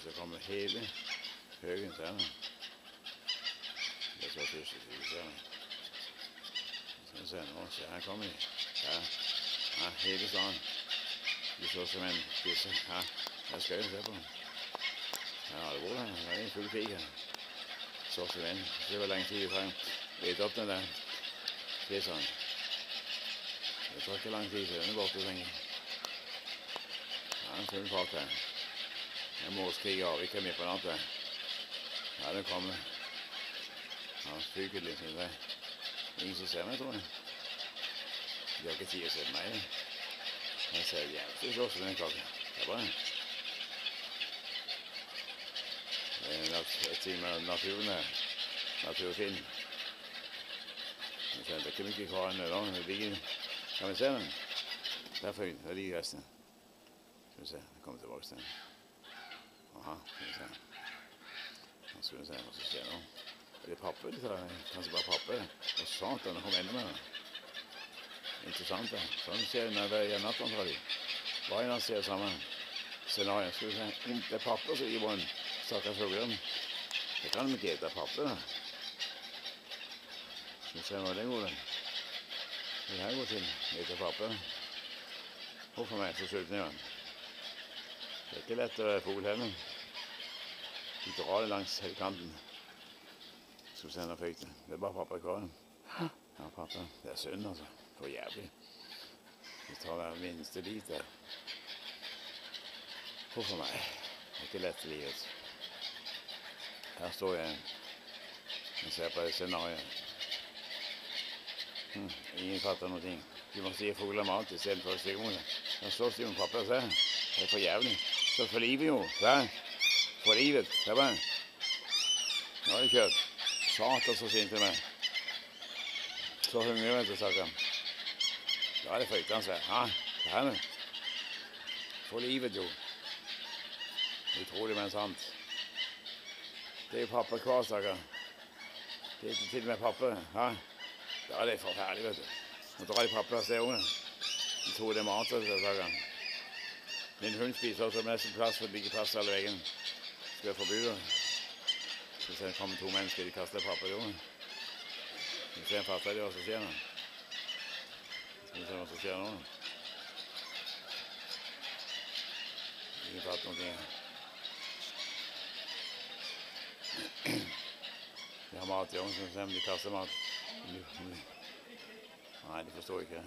så kommer hele høgen til henne. Det er så først, ser du. Skal vi se nå, så her kommer de. Ja, hele sånn. De så som en spisse. Ja, her skal vi se på. Her har det vært her. Det er en full krig her. Så som en. Se hvor lenge tid vi trenger. Vet opp den der spissene. Det tar ikke lang tid før den er borte, tenker jeg. Ja, en full fart her. En målskrig avviker mye på natt her. Ja, det kommer. Ja, fyker litt, synes jeg. Ingen som ser meg, tror jeg. De har ikke tid å se meg. Jeg ser det jævlig så også den kaken. Det er bra. Det er et time av naturen her. Naturfilm. Det er ikke mye kvar enn det ligger. Kan vi se den? Der ligger resten. Skal vi se, det kommer tilbake til den. Aha, skal vi se. Nå skal vi se hva som skjer nå. Er det papper? Kanskje bare papper. Og sånt, den kommer enda med. Interessant det. Sånn skjer det når det er natten, tror jeg. Beina ser sammen. Scenario. Skal vi se. Det er papper som gir bånd. Stakkars fuglen. Det kan de ikke ete papper da. Skal vi se hva det går den. Det her går til. Ete papper. Hvorfor meg så sulten i den? Det er ikke lett å være fugl heller. De drar det langs hele kanten. Skal vi se når føyte. Det er bare papper i kåren. Ja, papper. Det er synd, altså. For jævlig. Vi tar hver minste bit der. Hvorfor meg? Det er ikke lett i livet. Her står jeg og ser på det scenariet. Ingen fatter noe ting. De må si fugler mat i stedet for å stikke mot det. Her står Simon papper og ser. Det er for jævlig. Så for livet jo. Hva? For livet. Se bare. Nå er det kjørt. Satan så sint til meg. Så hungrig, vet du, stakkar. Da er det fryktansvært. Ja, det her med. For livet jo. Utrolig, men sant. Det er jo papper kvar, stakkar. Det er ikke til med papper. Ja. Da er det forferdelig, vet du. Nå drar de papper av stedene. De tror det er mat, stakkar. Min hund spiser også nesten plass, for det blir ikke plass alle veien. Skal jeg forby det? Skal vi se, det kommer 2 mennesker, de kaster papper i jorden. Skal vi se, fatter de hva som skjer nå? Skal vi se hva som skjer nå? Ingen fatter noe. De har mat i jorden, skal vi se om de kaster mat. Nei, de forstår ikke.